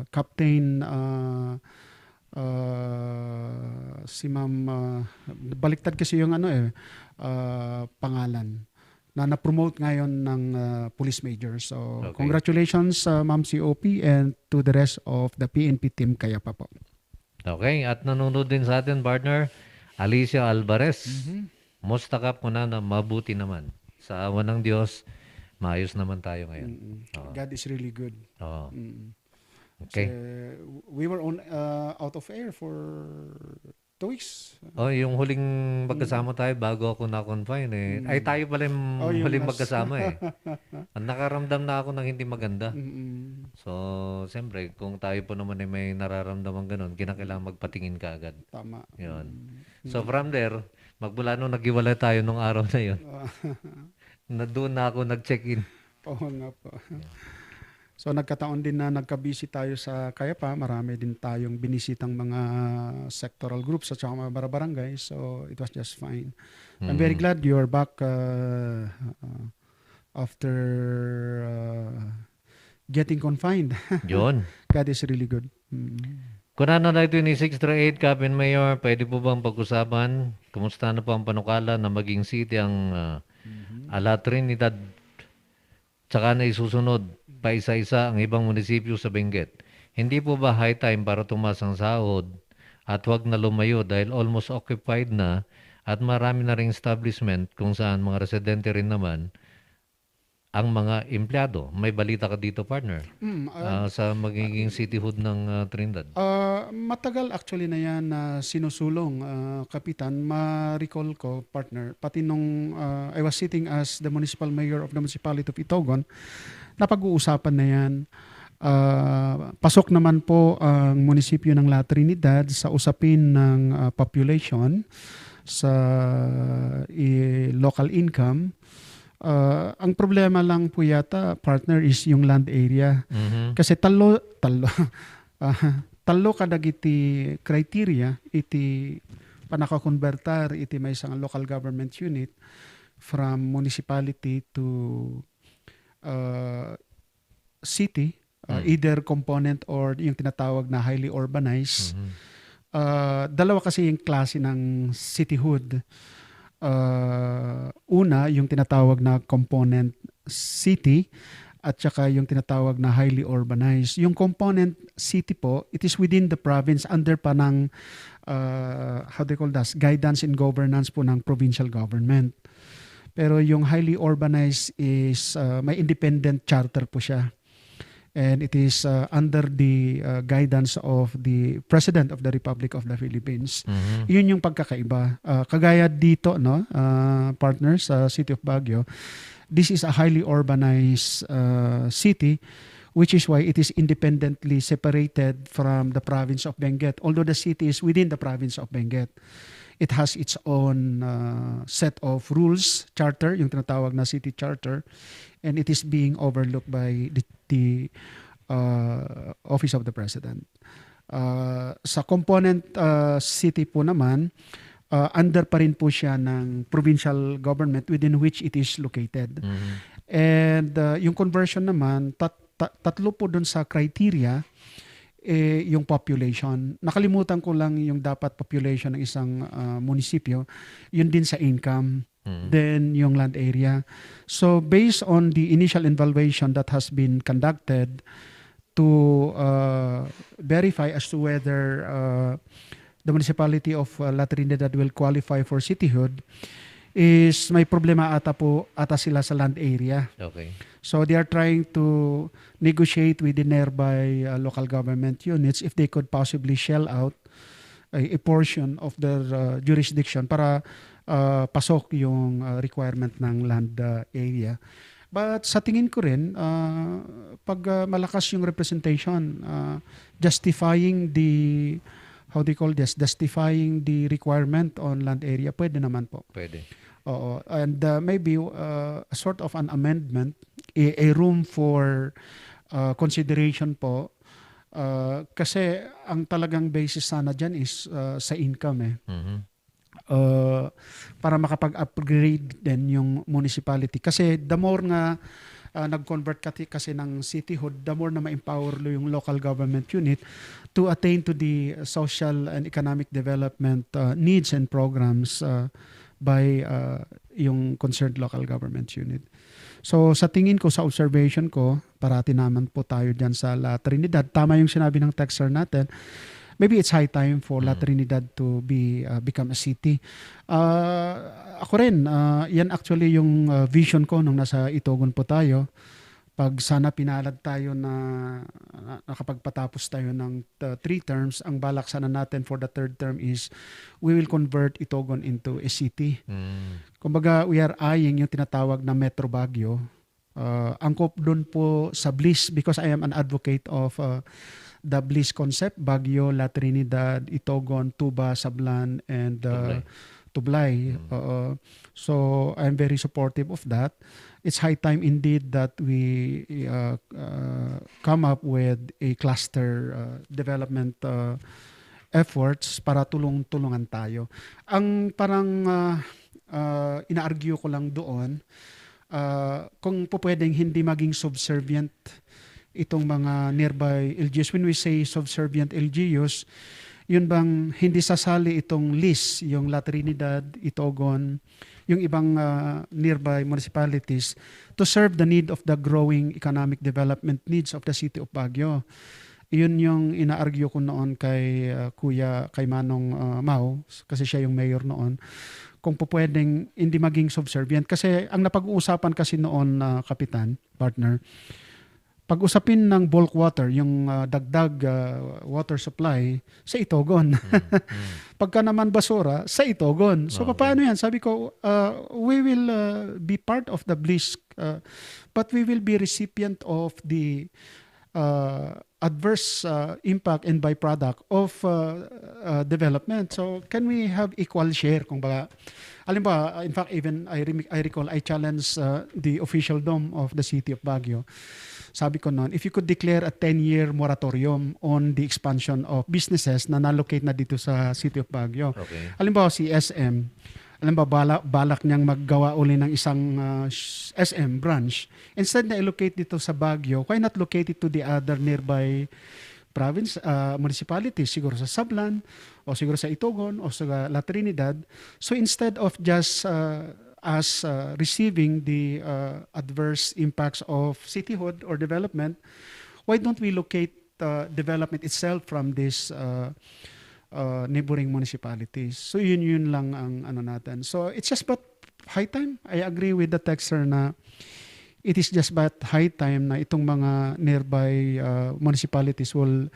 Captain si Ma'am, baliktad kasi yung pangalan na na-promote ngayon ng police major. So, congratulations Ma'am COP and to the rest of the PNP team Kayapa po. Okay, at nanonood din sa atin, partner, Alicia Alvarez. Musta ka po na mabuti naman. Sa awa ng Diyos, maayos naman tayo ngayon. God is really good. Okay. We were out of air for 2 weeks. Yung huling magkasama tayo bago ako na-confine ay tayo pala yung huling magkasama Ang nakaramdam na ako ng hindi maganda. So, siyempre, kung tayo po naman ay may nararamdaman ganun, kinakailangan magpatingin ka agad. Tama. Yun. So, from there, magmula nung naghiwalay tayo nung araw na yun, na doon na ako nag-check-in. Oo nga po. So nagkataon din na nagka-busy tayo sa Kayapa, marami din tayong binisitang mga sectoral groups at saka mga barangay, so it was just fine. I'm very glad you're back after getting confined. Yun. God is really good. Kunana na ito ni 638, Captain Mayor, pwede po bang pag-usapan? Kumusta na po ang panukala na maging city ang Ala Trinidad, tsaka na isusunod pa isa-isa ang ibang munisipyo sa Benguet. Hindi po ba high time para tumas ang sahod at wag na lumayo dahil almost occupied na at marami na ring establishment kung saan mga residente rin naman ang mga empleyado? May balita ka dito, partner, sa magiging cityhood ng Trinidad. Matagal actually na yan na sinusulong, Kapitan. Ma-recall ko, partner, pati nung I was sitting as the municipal mayor of the municipality of Itogon, napag-uusapan na yan. Pasok naman po ang munisipyo ng La Trinidad sa usapin ng population. sa local income. Ang problema lang po yata, partner, is yung land area. Kasi talo kadagiti criteria iti panakakonvertar iti may isang local government unit from municipality to city, either component or yung tinatawag na highly urbanized. Dalawa kasi yung klase ng cityhood. Una, yung tinatawag na component city at saka yung tinatawag na highly urbanized. Yung component city po, it is within the province under pa ng how do you call that? Guidance and governance po ng provincial government. Pero yung highly urbanized is may independent charter po siya. And it is under the guidance of the President of the Republic of the Philippines. Yun yung pagkakaiba. Kagaya dito, no, partners sa City of Baguio, this is a highly urbanized city, which is why it is independently separated from the province of Benguet. Although the city is within the province of Benguet, it has its own set of rules, charter, yung tinatawag na city charter, and it is being overlooked by the Office of the President. Sa component city po naman, under pa rin po siya ng provincial government within which it is located. And yung conversion naman, tatlo po dun sa criteria, yung population. Nakalimutan ko lang yung dapat population ng isang munisipyo. Yun din sa income. Then yung land area. So based on the initial evaluation that has been conducted to verify as to whether the municipality of La Trinidad will qualify for cityhood, is may problema ata sila sa land area. Okay. So they are trying to negotiate with the nearby local government units if they could possibly shell out a portion of their jurisdiction para pasok yung requirement ng land area. But sa tingin ko rin, pag malakas yung representation, justifying the, how do you call this, justifying the requirement on land area, pwede naman po. Pwede. Oo. And maybe a sort of an amendment, a room for consideration po. Kasi ang talagang basis sana dyan is sa income eh. Para makapag-upgrade din yung municipality. Kasi the more nga nag-convert kasi ng cityhood, the more na ma-empower yung local government unit to attain to the social and economic development needs and programs by yung concerned local government unit. So sa tingin ko, sa observation ko, parati naman po tayo dyan sa La Trinidad. Tama yung sinabi ng texter natin. Maybe it's high time for La Trinidad to become a city. Ako rin, yan actually yung vision ko nung nasa Itogon po tayo. Pag sana pinalad tayo na nakapagpatapos tayo ng 3 terms, ang balak sana natin for the 3rd term is we will convert Itogon into a city. Kumbaga, we are eyeing yung tinatawag na Metro Baguio. Angkop doon po sa Bliss because I am an advocate of the Bliss concept, Baguio, La Trinidad, Itogon, Tuba, Sablan, and Tublay. So I'm very supportive of that. It's high time indeed that we come up with a cluster development efforts para tulong-tulungan tayo. Ang parang ina-argue ko lang doon, kung po pwedeng hindi maging subservient itong mga nearby LGUs. When we say subservient LGUs, yun bang hindi sasali itong list, yung La Trinidad, Itogon, yung ibang nearby municipalities to serve the need of the growing economic development needs of the city of Baguio. Yun yung ina-argue ko noon kay kay Manong Mau, kasi siya yung mayor noon, kung po pwedeng hindi maging subservient. Kasi ang napag-uusapan kasi noon, Kapitan, partner, pag-usapin ng bulk water, yung dagdag water supply, sa Itogon. Pagka naman basura, sa Itogon. So paano yan? Sabi ko, we will be part of the Bliss, but we will be recipient of the adverse impact and byproduct of development. So can we have equal share? Kung baga, alimbawa, in fact, even I recall, I challenged the officialdom of the city of Baguio. Sabi ko noon, if you could declare a 10-year moratorium on the expansion of businesses na nalocate na dito sa city of Baguio. Okay. Halimbawa si SM, balak niyang maggawa uli ng isang SM branch. Instead na allocate dito sa Baguio, why not locate it to the other nearby province, municipalities, siguro sa Sablan, o siguro sa Itogon, o sa La Trinidad. So instead of just us receiving the adverse impacts of cityhood or development, why don't we locate development itself from this neighboring municipalities? So yun lang ang ano natin. So it's just but high time. I agree with the texter na it is just but high time na itong mga nearby municipalities will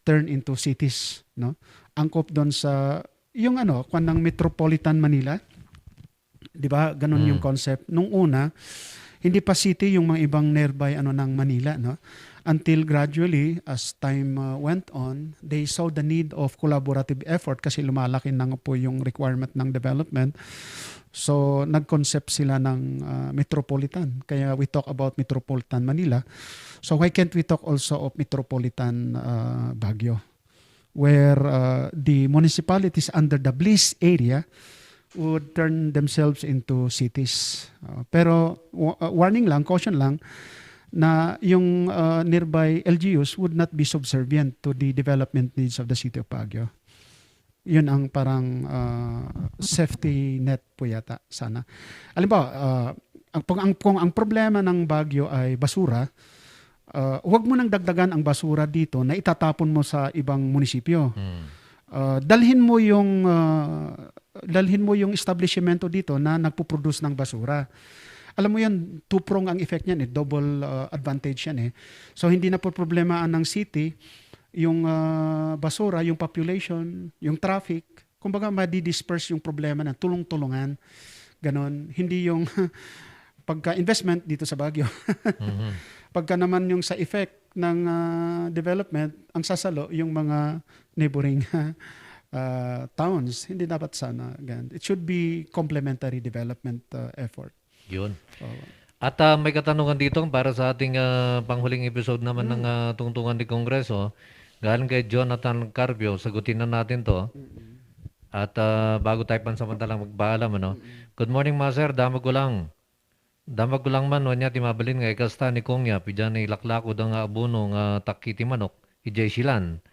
turn into cities, no? Angkop doon sa yung kung ng Metropolitan Manila. 'Di ba? Ganun yung concept. Nung una, hindi pa city yung mga ibang nearby ng Manila, no? Until gradually, as time went on, they saw the need of collaborative effort kasi lumalaki na nga po yung requirement ng development. So, nag-concept sila ng metropolitan. Kaya we talk about Metropolitan Manila. So, why can't we talk also of Metropolitan Baguio? Where the municipalities under the Bliss area would turn themselves into cities. Pero warning lang, caution lang, na yung nearby LGUs would not be subservient to the development needs of the city of Baguio. Yun ang parang safety net po yata sana. Halimbawa, kung ang problema ng Baguio ay basura, huwag mo nang dagdagan ang basura dito na itatapon mo sa ibang munisipyo. Dalhin mo yung establishmento dito na nagpo-produce ng basura. Alam mo yan, two-prong ang effect niyan, double advantage yan. So hindi na po problema ng city, yung basura, yung population, yung traffic. Kumbaga madi-disperse yung problema ng tulong-tulungan. Ganon. Hindi yung pagka-investment dito sa Baguio. Pagka naman yung sa effect ng development, ang sasalo yung mga neighboring towns. Hindi dapat sana. It should be complementary development effort. Yun. At may katanungan dito para sa ating panghuling episode naman ng Tungtungan di Kongreso. Galing kay Jonathan Carpio, sagutin na natin to. At bago tayo pansamantalang magpaalam, Good morning, Master. Damag ko lang man, wanya timabalin nga ikasta ni Kongya, pidyan na ilaklako da nga abuno nga takiti manok, ijay silan.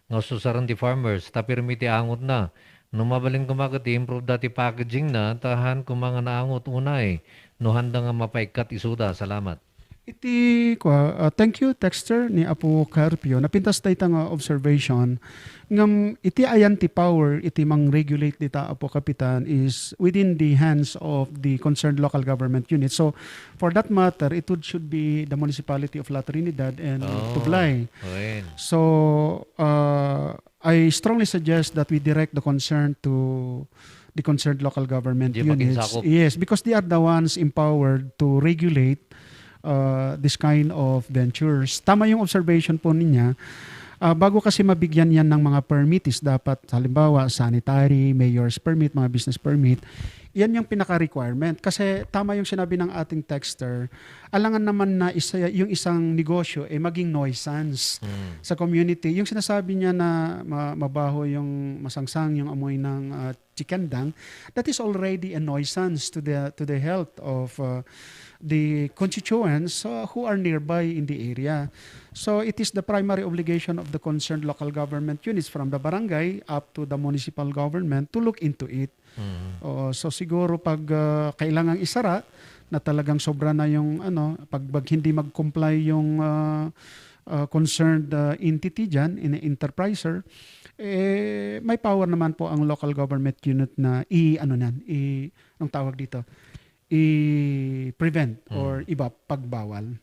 Nga susaran ti farmers, tapirmiti angot na. Numabalin kumagati, improve dati packaging na, tahan kumanga naangot unay. Nuhanda nga mapaikat isuda. Salamat. Thank you, texter ni Apo Carpio. Napintas tayo nga observation. Ngam, iti ayan ti power, iti mang regulate dita Apo Kapitan is within the hands of the concerned local government unit. So, for that matter, should be the municipality of La Trinidad and Tublay. So, I strongly suggest that we direct the concern to the concerned local government units. Yes, because they are the ones empowered to regulate this kind of ventures. Tama yung observation po niya. Bago kasi mabigyan yan ng mga permit is dapat halimbawa sanitary, mayor's permit, mga business permit. Yan yung pinaka-requirement. Kasi tama yung sinabi ng ating texter, alangan naman na yung isang negosyo maging nuisance sa community. Yung sinasabi niya na mabaho yung masangsang, yung amoy ng chikandang, that is already a nuisance to the health of the constituents who are nearby in the area. So it is the primary obligation of the concerned local government units from the barangay up to the municipal government to look into it. So siguro pag kailangang isara na talagang sobra na yung pag hindi mag-comply yung concerned entity dyan, in enterpriser, may power naman po ang local government unit na anong tawag dito? I-prevent or pagbawal.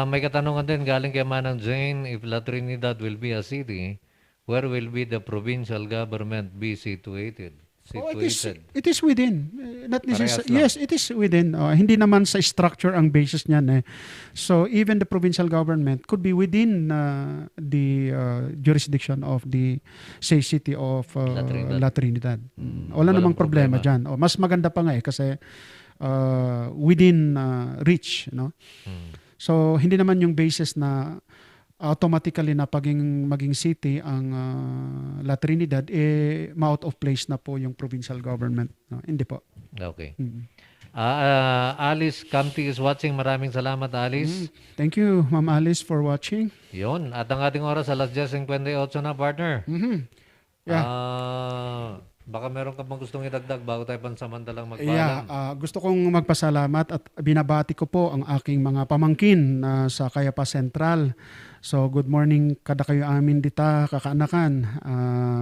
May katanungan din galing kay Manang Jane, if La Trinidad will be a city, where will be the provincial government be situated? situated. It is within. Not Parehas lang. Yes, it is within. Hindi naman sa structure ang basis niyan. So even the provincial government could be within the jurisdiction of the say city of La Trinidad. Wala namang problema dyan. Mas maganda pa nga kasi within reach. No? So hindi naman yung basis na automatically na maging city ang La Trinidad, ma-out of place na po yung provincial government. No? Hindi po. Okay. Alice Camti is watching. Maraming salamat, Alice. Thank you, Ma'am Alice, for watching. Yun. At ang ating oras, alas 10:58 na, partner. Yeah. Baka meron ka bang gustong idagdag bago tayo pansamantalang magpaalam? Yeah, gusto kong magpasalamat at binabati ko po ang aking mga pamangkin sa Cayapa Central. So good morning kada kayo amin dita kakaanakan.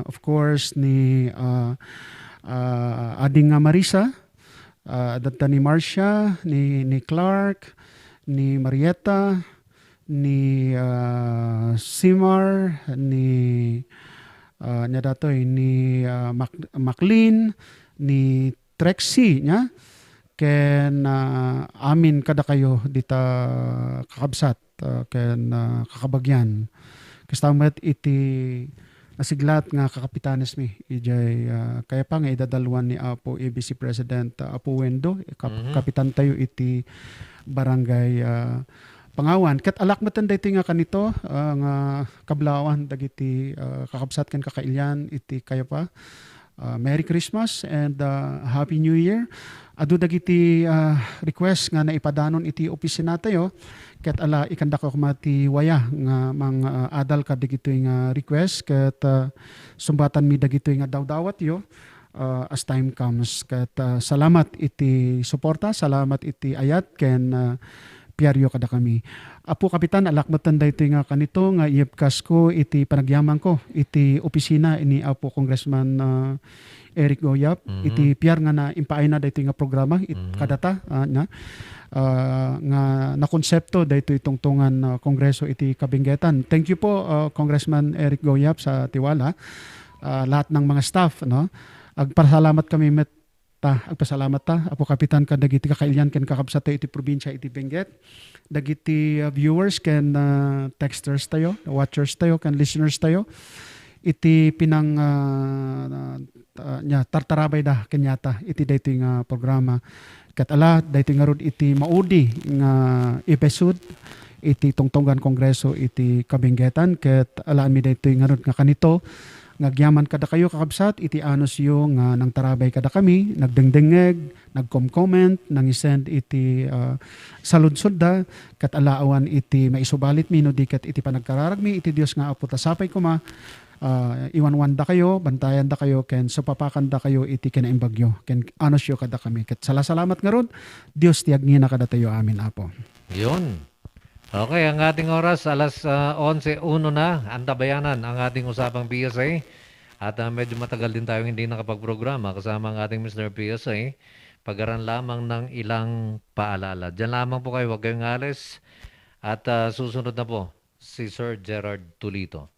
Of course ni Ading Marisa, data ni Marcia, ni Clark, ni Marietta, ni Simar, ni niya datoy ni Maclean, ni Trexie nya ken amin kada kayo dita kakabsat ken kakabagyan kastamet iti nasiglat nga kakapitanes mi ijay kaya pa nga idadalwan ni Apo ABC President Apo Wendo kapitan tayo iti barangay Pangawan. Kat alak matan daytoy nga kanito nga kablawan dagiti kakabsat ken kakailyan iti Cayapa. Merry Christmas and Happy New Year. Adu dagiti request nga naipadanon iti opisina tayo ket ala ikanda ko mati waya nga mang adal ka dagitoy nga request ket sumbatan mi dagitoy nga dawdawat yo as time comes ket salamat iti suporta, salamat iti ayat ken Pieryo kada kami. Apo Kapitan, alakmatan da ito nga kanito nga iepkas ko iti panagyaman ko iti opisina ini Apo Congressman Eric Goyap. Iti Pier nga na impaay na da ito nga programa kadata nga na konsepto da ito itungtungan kongreso iti Kabingetan. Thank you po Congressman Eric Goyap sa tiwala. Lahat ng mga staff. No? Agpasalamat kami agpasalamat ta Apo Kapitan ka dagiti kakailyan ken kakabsat tayo iti probinsya iti Benguet dagiti viewers ken texters tayo watchers tayo ken listeners tayo iti pinang tartarabay da kenyata iti daytoy nga programa ket ala daytoy nga rod iti maudi nga episode iti tungtungan kongreso iti Kabingetan ket alaan mi daytoy nga rod nga kanito ngagyaman kada kayo kakabsat iti anos yung nang tarabay kada kami nagdengdengeg nagkom-comment nang-send iti saludsod da kat alaawan iti maisubalit mi no diket iti panagkararagmi iti Dios nga Apo tasapay kuma iwanwan da kayo bantayan da kayo ken supapakan da kayo iti kinaimbagyo ken anos yo kada kami ket salamat nga rod Dios ti agngina kada tayo amin Apo. Yun. Okay, ang ating oras, alas 11:01 na, antabayanan ang ating usapang PSA. At medyo matagal din tayong hindi nakapagprograma kasama ang ating Mr. PSA. Pagaran lamang ng ilang paalala. Diyan lamang po kayo, huwag kayong alis. At susunod na po, si Sir Gerard Tulito.